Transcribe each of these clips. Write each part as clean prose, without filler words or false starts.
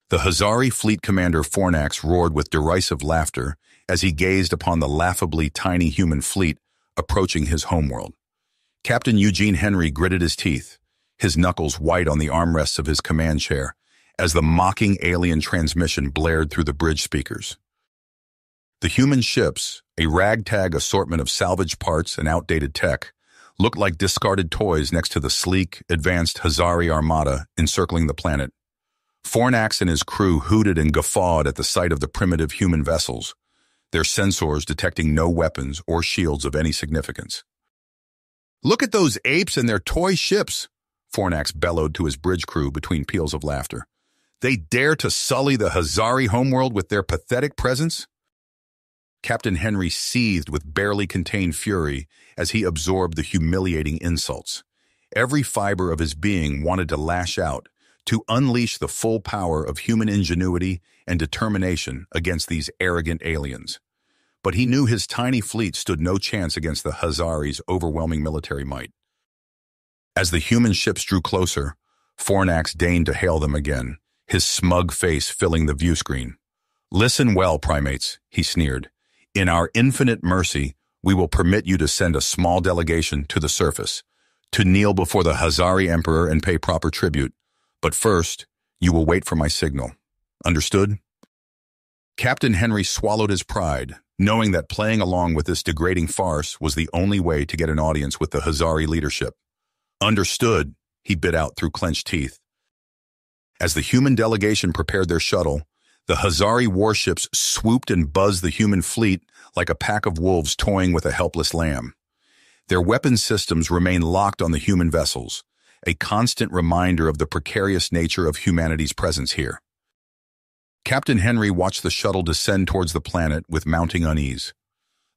The Hazari fleet commander Fornax roared with derisive laughter as he gazed upon the laughably tiny human fleet approaching his homeworld. Captain Eugene Henry gritted his teeth, his knuckles white on the armrests of his command chair, as the mocking alien transmission blared through the bridge speakers. The human ships, a ragtag assortment of salvage parts and outdated tech, looked like discarded toys next to the sleek, advanced Hazari armada encircling the planet. Fornax and his crew hooted and guffawed at the sight of the primitive human vessels, their sensors detecting no weapons or shields of any significance. "Look at those apes and their toy ships," Fornax bellowed to his bridge crew between peals of laughter. "They dare to sully the Hazari homeworld with their pathetic presence?" Captain Henry seethed with barely contained fury as he absorbed the humiliating insults. Every fiber of his being wanted to lash out, to unleash the full power of human ingenuity and determination against these arrogant aliens. But he knew his tiny fleet stood no chance against the Hazaris' overwhelming military might. As the human ships drew closer, Fornax deigned to hail them again, his smug face filling the view screen. "Listen well, primates," he sneered. "In our infinite mercy, we will permit you to send a small delegation to the surface, to kneel before the Hazari Emperor and pay proper tribute. But first, you will wait for my signal. Understood?" Captain Henry swallowed his pride, knowing that playing along with this degrading farce was the only way to get an audience with the Hazari leadership. "Understood," he bit out through clenched teeth. As the human delegation prepared their shuttle, the Hazari warships swooped and buzzed the human fleet like a pack of wolves toying with a helpless lamb. Their weapon systems remained locked on the human vessels, a constant reminder of the precarious nature of humanity's presence here. Captain Henry watched the shuttle descend towards the planet with mounting unease.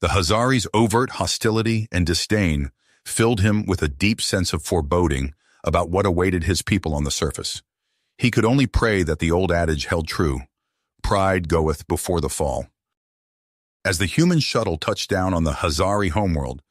The Hazaris' overt hostility and disdain filled him with a deep sense of foreboding about what awaited his people on the surface. He could only pray that the old adage held true: pride goeth before the fall. As the human shuttle touched down on the Hazari homeworld,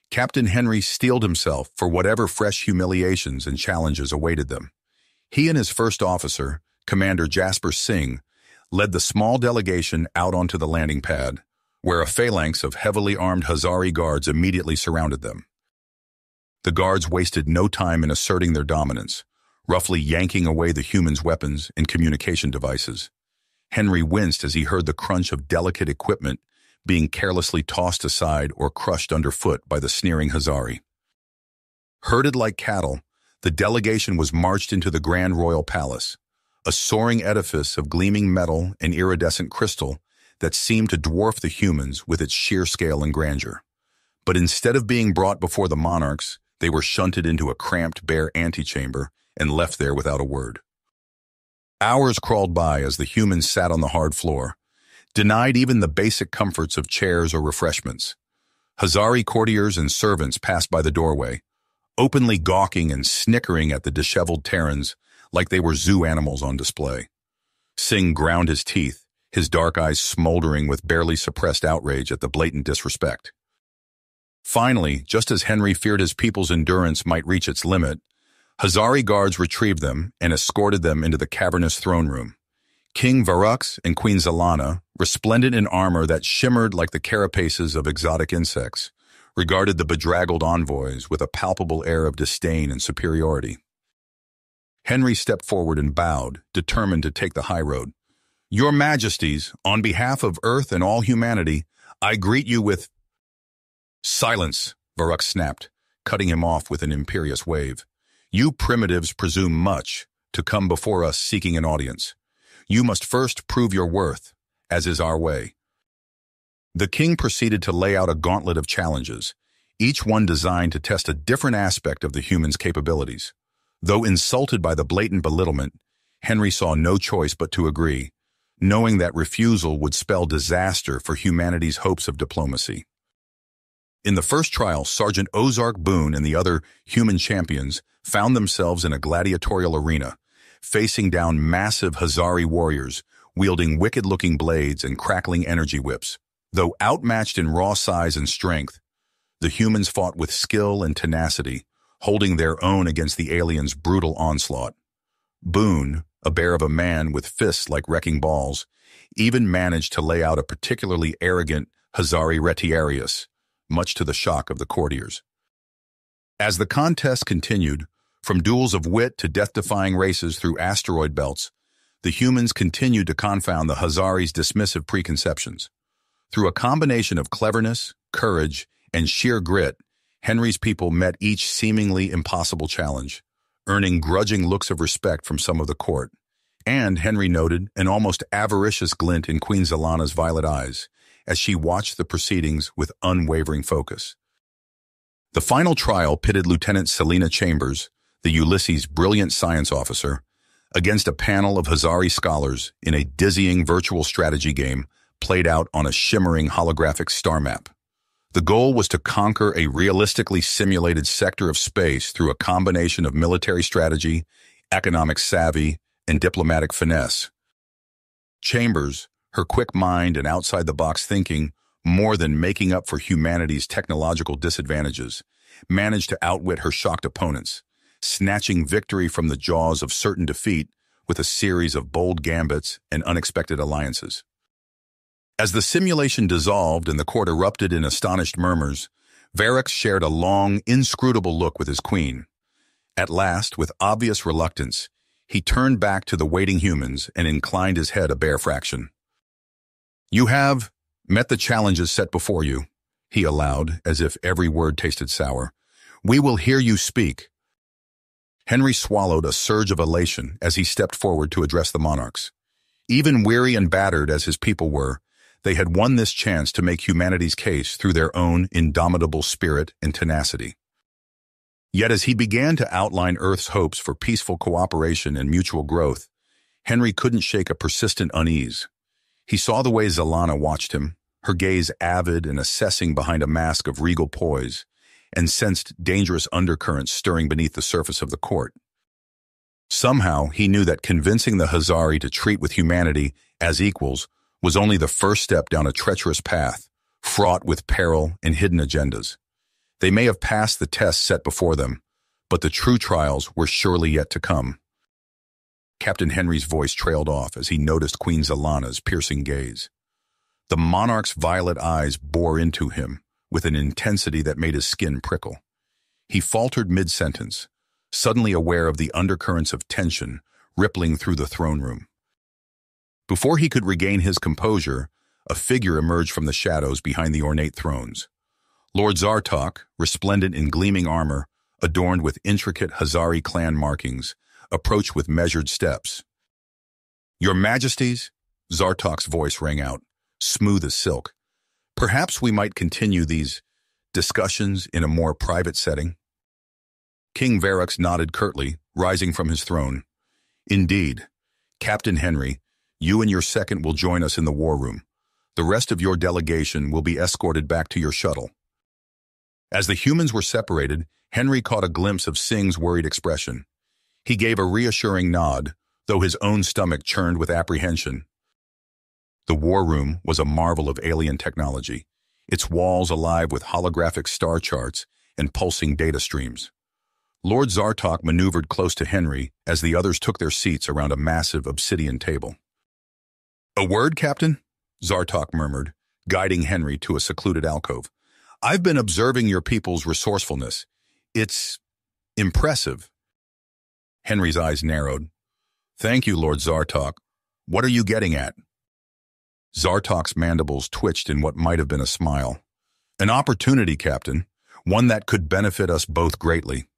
Captain Henry steeled himself for whatever fresh humiliations and challenges awaited them. He and his first officer, Commander Jasper Singh, led the small delegation out onto the landing pad, where a phalanx of heavily armed Hazari guards immediately surrounded them. The guards wasted no time in asserting their dominance, roughly yanking away the humans' weapons and communication devices. Henry winced as he heard the crunch of delicate equipment being carelessly tossed aside or crushed underfoot by the sneering Hazari. Herded like cattle, the delegation was marched into the Grand Royal Palace, a soaring edifice of gleaming metal and iridescent crystal that seemed to dwarf the humans with its sheer scale and grandeur. But instead of being brought before the monarchs, they were shunted into a cramped, bare antechamber and left there without a word. Hours crawled by as the humans sat on the hard floor, denied even the basic comforts of chairs or refreshments. Hazari courtiers and servants passed by the doorway, openly gawking and snickering at the disheveled Terrans like they were zoo animals on display. Singh ground his teeth, his dark eyes smoldering with barely suppressed outrage at the blatant disrespect. Finally, just as Henry feared his people's endurance might reach its limit, Hazari guards retrieved them and escorted them into the cavernous throne room. King Varux and Queen Zelana, resplendent in armor that shimmered like the carapaces of exotic insects, regarded the bedraggled envoys with a palpable air of disdain and superiority. Henry stepped forward and bowed, determined to take the high road. "Your Majesties, on behalf of Earth and all humanity, I greet you with—" "Silence," Varux snapped, cutting him off with an imperious wave. "You primitives presume much to come before us seeking an audience. You must first prove your worth, as is our way." The king proceeded to lay out a gauntlet of challenges, each one designed to test a different aspect of the human's capabilities. Though insulted by the blatant belittlement, Henry saw no choice but to agree, knowing that refusal would spell disaster for humanity's hopes of diplomacy. In the first trial, Sergeant Ozark Boone and the other human champions found themselves in a gladiatorial arena, facing down massive Hazari warriors, wielding wicked-looking blades and crackling energy whips. Though outmatched in raw size and strength, the humans fought with skill and tenacity, holding their own against the aliens' brutal onslaught. Boone, a bear of a man with fists like wrecking balls, even managed to lay out a particularly arrogant Hazari Retiarius, much to the shock of the courtiers. As the contest continued, from duels of wit to death-defying races through asteroid belts, the humans continued to confound the Hazaris' dismissive preconceptions. Through a combination of cleverness, courage, and sheer grit, Henry's people met each seemingly impossible challenge, earning grudging looks of respect from some of the court. And, Henry noted, an almost avaricious glint in Queen Zelana's violet eyes as she watched the proceedings with unwavering focus. The final trial pitted Lieutenant Selena Chambers, the Ulysses' brilliant science officer, against a panel of Hazari scholars in a dizzying virtual strategy game played out on a shimmering holographic star map. The goal was to conquer a realistically simulated sector of space through a combination of military strategy, economic savvy, and diplomatic finesse. Chambers, her quick mind and outside-the-box thinking, more than making up for humanity's technological disadvantages, managed to outwit her shocked opponents, snatching victory from the jaws of certain defeat with a series of bold gambits and unexpected alliances. As the simulation dissolved and the court erupted in astonished murmurs, Varix shared a long, inscrutable look with his queen. At last, with obvious reluctance, he turned back to the waiting humans and inclined his head a bare fraction. "You have met the challenges set before you," he allowed, as if every word tasted sour. "We will hear you speak." Henry swallowed a surge of elation as he stepped forward to address the monarchs. Even weary and battered as his people were, they had won this chance to make humanity's case through their own indomitable spirit and tenacity. Yet as he began to outline Earth's hopes for peaceful cooperation and mutual growth, Henry couldn't shake a persistent unease. He saw the way Zelana watched him, her gaze avid and assessing behind a mask of regal poise, and sensed dangerous undercurrents stirring beneath the surface of the court. Somehow, he knew that convincing the Hazari to treat with humanity as equals was only the first step down a treacherous path, fraught with peril and hidden agendas. They may have passed the tests set before them, but the true trials were surely yet to come. Captain Henry's voice trailed off as he noticed Queen Zelana's piercing gaze. The monarch's violet eyes bore into him with an intensity that made his skin prickle. He faltered mid-sentence, suddenly aware of the undercurrents of tension rippling through the throne room. Before he could regain his composure, a figure emerged from the shadows behind the ornate thrones. Lord Zartok, resplendent in gleaming armor, adorned with intricate Hazari clan markings, approached with measured steps. "Your Majesties," Zartok's voice rang out, smooth as silk. "Perhaps we might continue these discussions in a more private setting." King Varix nodded curtly, rising from his throne. "Indeed. Captain Henry, you and your second will join us in the war room. The rest of your delegation will be escorted back to your shuttle." As the humans were separated, Henry caught a glimpse of Singh's worried expression. He gave a reassuring nod, though his own stomach churned with apprehension. The war room was a marvel of alien technology, its walls alive with holographic star charts and pulsing data streams. Lord Zartok maneuvered close to Henry as the others took their seats around a massive obsidian table. "A word, Captain?" Zartok murmured, guiding Henry to a secluded alcove. "I've been observing your people's resourcefulness. It's impressive." Henry's eyes narrowed. "Thank you, Lord Zartok. What are you getting at?" Zartok's mandibles twitched in what might have been a smile. "An opportunity, Captain, one that could benefit us both greatly."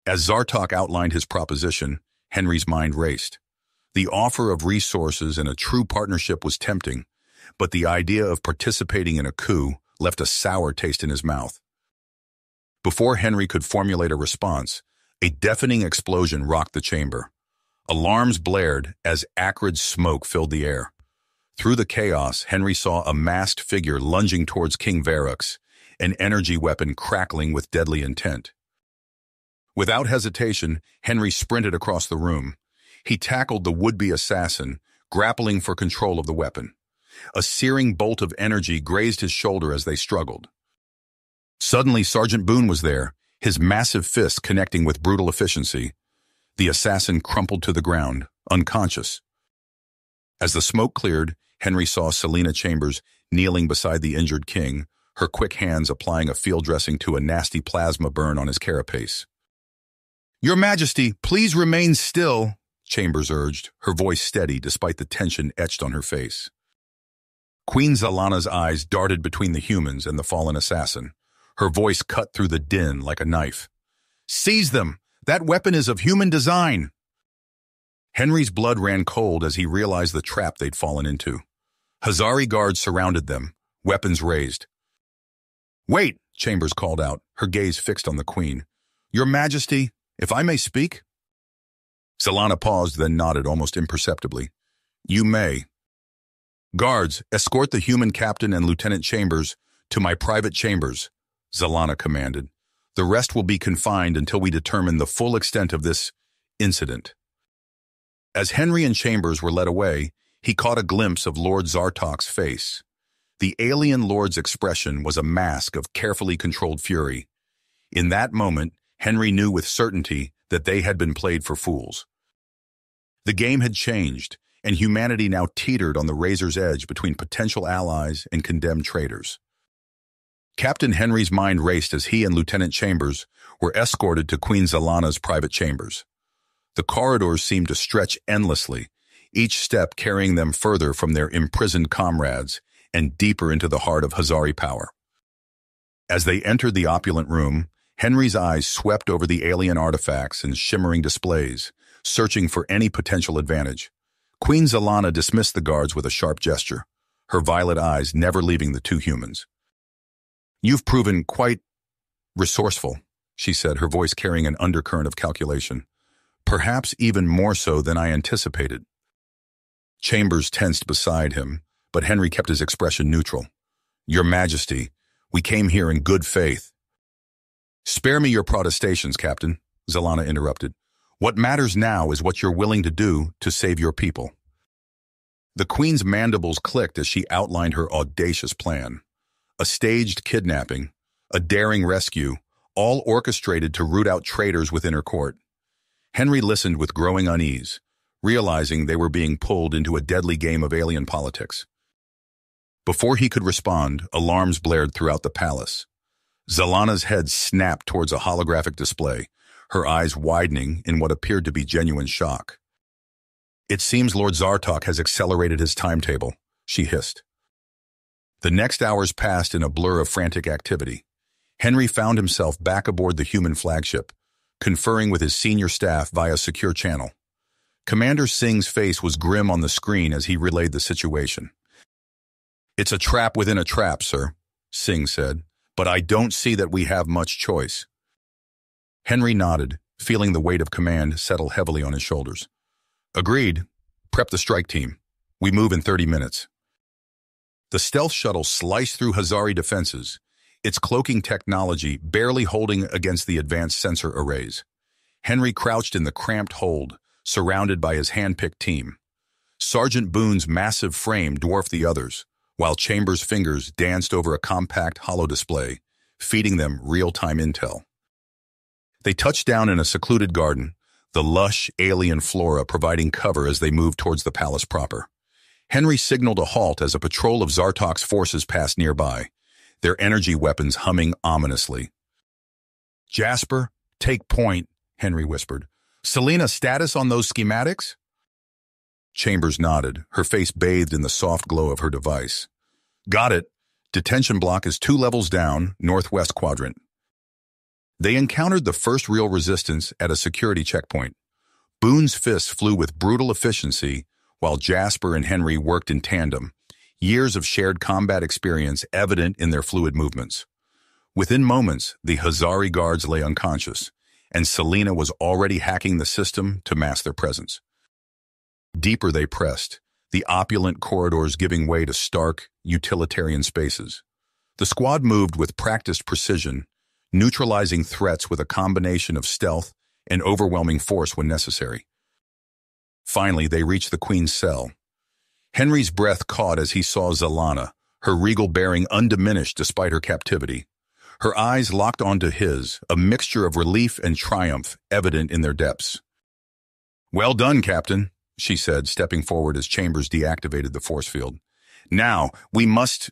As Zartok outlined his proposition, Henry's mind raced. The offer of resources and a true partnership was tempting, but the idea of participating in a coup left a sour taste in his mouth. Before Henry could formulate a response, a deafening explosion rocked the chamber. Alarms blared as acrid smoke filled the air. Through the chaos, Henry saw a masked figure lunging towards King Varix, an energy weapon crackling with deadly intent. Without hesitation, Henry sprinted across the room. He tackled the would-be assassin, grappling for control of the weapon. A searing bolt of energy grazed his shoulder as they struggled. Suddenly, Sergeant Boone was there, his massive fist connecting with brutal efficiency. The assassin crumpled to the ground, unconscious. As the smoke cleared, Henry saw Selena Chambers kneeling beside the injured king, her quick hands applying a field dressing to a nasty plasma burn on his carapace. "Your Majesty, please remain still," Chambers urged, her voice steady despite the tension etched on her face. Queen Zelana's eyes darted between the humans and the fallen assassin. Her voice cut through the din like a knife. "Seize them! That weapon is of human design!" Henry's blood ran cold as he realized the trap they'd fallen into. Hazari guards surrounded them, weapons raised. "Wait," Chambers called out, her gaze fixed on the Queen. "Your Majesty, if I may speak?" Zelana paused, then nodded almost imperceptibly. "You may." "Guards, escort the human captain and Lieutenant Chambers to my private chambers," Zelana commanded. "The rest will be confined until we determine the full extent of this incident." As Henry and Chambers were led away, he caught a glimpse of Lord Zartok's face. The alien lord's expression was a mask of carefully controlled fury. In that moment, Henry knew with certainty that they had been played for fools. The game had changed, and humanity now teetered on the razor's edge between potential allies and condemned traitors. Captain Henry's mind raced as he and Lieutenant Chambers were escorted to Queen Zelana's private chambers. The corridors seemed to stretch endlessly, each step carrying them further from their imprisoned comrades and deeper into the heart of Hazari power. As they entered the opulent room, Henry's eyes swept over the alien artifacts and shimmering displays, searching for any potential advantage. Queen Zelana dismissed the guards with a sharp gesture, her violet eyes never leaving the two humans. "You've proven quite resourceful," she said, her voice carrying an undercurrent of calculation. "Perhaps even more so than I anticipated." Chambers tensed beside him, but Henry kept his expression neutral. "Your Majesty, we came here in good faith." "Spare me your protestations, Captain," Zelana interrupted. "What matters now is what you're willing to do to save your people." The Queen's mandibles clicked as she outlined her audacious plan. A staged kidnapping, a daring rescue, all orchestrated to root out traitors within her court. Henry listened with growing unease, realizing they were being pulled into a deadly game of alien politics. Before he could respond, alarms blared throughout the palace. Zelana's head snapped towards a holographic display, her eyes widening in what appeared to be genuine shock. "It seems Lord Zartok has accelerated his timetable," she hissed. The next hours passed in a blur of frantic activity. Henry found himself back aboard the human flagship, conferring with his senior staff via secure channel. Commander Singh's face was grim on the screen as he relayed the situation. "It's a trap within a trap, sir," Singh said, "but I don't see that we have much choice." Henry nodded, feeling the weight of command settle heavily on his shoulders. "Agreed. Prep the strike team. We move in 30 minutes. The stealth shuttle sliced through Hazari defenses, its cloaking technology barely holding against the advanced sensor arrays. Henry crouched in the cramped hold, surrounded by his hand-picked team. Sergeant Boone's massive frame dwarfed the others, while Chambers' fingers danced over a compact holodisplay, feeding them real-time intel. They touched down in a secluded garden, the lush alien flora providing cover as they moved towards the palace proper. Henry signaled a halt as a patrol of Zartok's forces passed nearby, their energy weapons humming ominously. "Jasper, take point," Henry whispered. "Selena, status on those schematics?" Chambers nodded, her face bathed in the soft glow of her device. "Got it. Detention block is 2 levels down, northwest quadrant." They encountered the first real resistance at a security checkpoint. Boone's fists flew with brutal efficiency, while Jasper and Henry worked in tandem, years of shared combat experience evident in their fluid movements. Within moments, the Hazari guards lay unconscious, and Selena was already hacking the system to mask their presence. Deeper they pressed, the opulent corridors giving way to stark, utilitarian spaces. The squad moved with practiced precision, neutralizing threats with a combination of stealth and overwhelming force when necessary. Finally, they reached the Queen's cell. Henry's breath caught as he saw Zelana, her regal bearing undiminished despite her captivity. Her eyes locked onto his, a mixture of relief and triumph evident in their depths. "Well done, Captain," she said, stepping forward as Chambers deactivated the force field. "Now, we must—"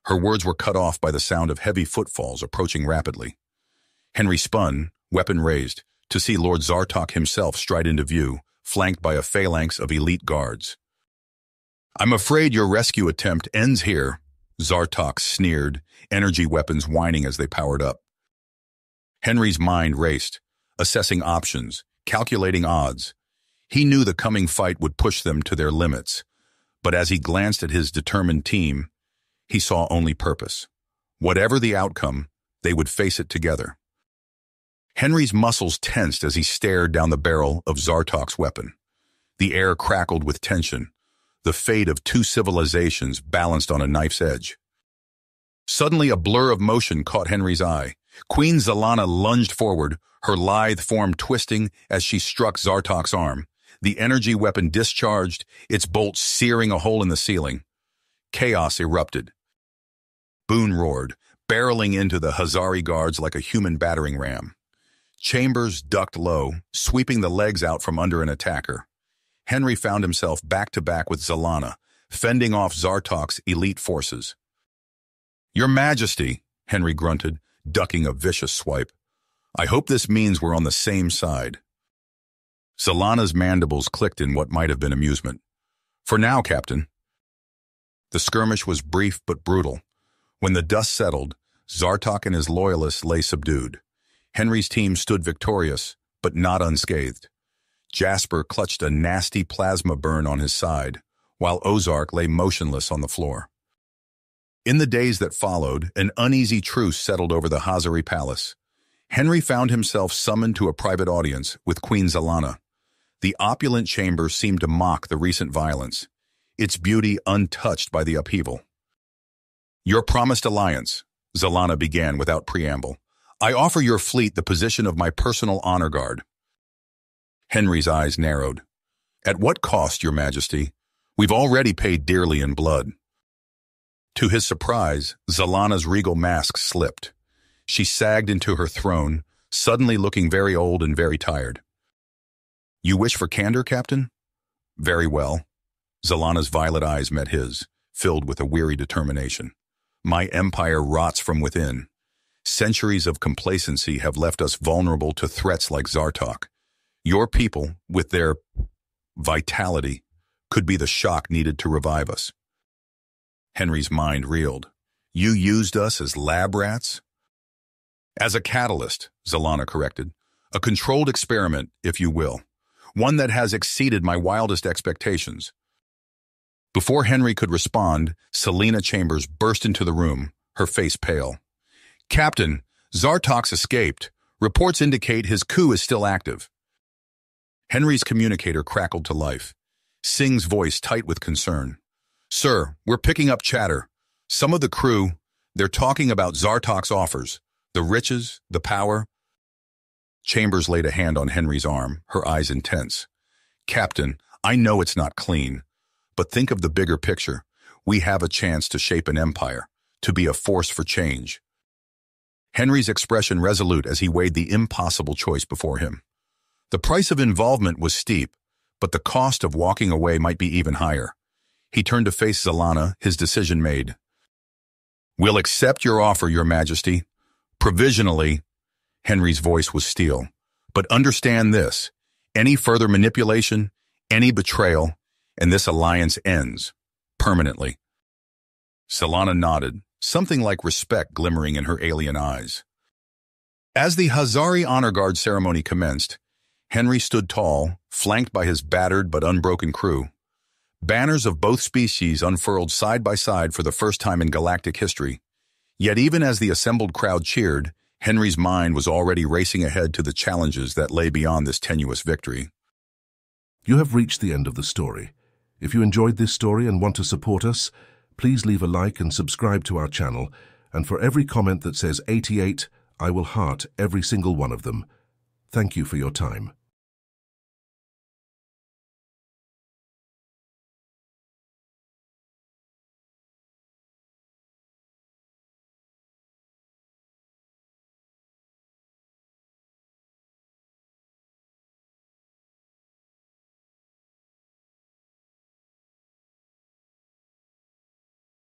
Her words were cut off by the sound of heavy footfalls approaching rapidly. Henry spun, weapon raised, to see Lord Zartok himself stride into view, flanked by a phalanx of elite guards. "I'm afraid your rescue attempt ends here," Zartok sneered, energy weapons whining as they powered up. Henry's mind raced, assessing options, calculating odds. He knew the coming fight would push them to their limits, but as he glanced at his determined team, he saw only purpose. Whatever the outcome, they would face it together. Henry's muscles tensed as he stared down the barrel of Zartok's weapon. The air crackled with tension, the fate of two civilizations balanced on a knife's edge. Suddenly, a blur of motion caught Henry's eye. Queen Zalana lunged forward, her lithe form twisting as she struck Zartok's arm. The energy weapon discharged, its bolt searing a hole in the ceiling. Chaos erupted. Boone roared, barreling into the Hazari guards like a human battering ram. Chambers ducked low, sweeping the legs out from under an attacker. Henry found himself back-to-back with Zalana, fending off Zartok's elite forces. "Your Majesty," Henry grunted, ducking a vicious swipe. "I hope this means we're on the same side." Zalana's mandibles clicked in what might have been amusement. "For now, Captain." The skirmish was brief but brutal. When the dust settled, Zartok and his loyalists lay subdued. Henry's team stood victorious, but not unscathed. Jasper clutched a nasty plasma burn on his side, while Ozark lay motionless on the floor. In the days that followed, an uneasy truce settled over the Hazari Palace. Henry found himself summoned to a private audience with Queen Zalana. The opulent chamber seemed to mock the recent violence, its beauty untouched by the upheaval. "Your promised alliance," Zalana began without preamble. "I offer your fleet the position of my personal honor guard." Henry's eyes narrowed. "At what cost, Your Majesty? We've already paid dearly in blood." To his surprise, Zalana's regal mask slipped. She sagged into her throne, suddenly looking very old and very tired. "You wish for candor, Captain?" "Very well." Zalana's violet eyes met his, filled with a weary determination. "My empire rots from within. Centuries of complacency have left us vulnerable to threats like Zartok. Your people, with their vitality, could be the shock needed to revive us." Henry's mind reeled. "You used us as lab rats?" "As a catalyst," Zalana corrected. "A controlled experiment, if you will. One that has exceeded my wildest expectations." Before Henry could respond, Selena Chambers burst into the room, her face pale. "Captain, Zartok's escaped. Reports indicate his coup is still active." Henry's communicator crackled to life, Singh's voice tight with concern. "Sir, we're picking up chatter. Some of the crew, they're talking about Zartok's offers, the riches, the power." Chambers laid a hand on Henry's arm, her eyes intense. "Captain, I know it's not clean, but think of the bigger picture. We have a chance to shape an empire, to be a force for change." Henry's expression resolute as he weighed the impossible choice before him. The price of involvement was steep, but the cost of walking away might be even higher. He turned to face Zalana, his decision made. "We'll accept your offer, Your Majesty. Provisionally," Henry's voice was steel. "But understand this, any further manipulation, any betrayal, and this alliance ends, permanently." Zalana nodded, something like respect glimmering in her alien eyes. As the Hazari Honor Guard ceremony commenced, Henry stood tall, flanked by his battered but unbroken crew. Banners of both species unfurled side by side for the first time in galactic history. Yet even as the assembled crowd cheered, Henry's mind was already racing ahead to the challenges that lay beyond this tenuous victory. You have reached the end of the story. If you enjoyed this story and want to support us, please leave a like and subscribe to our channel, and for every comment that says 88, I will heart every single one of them. Thank you for your time.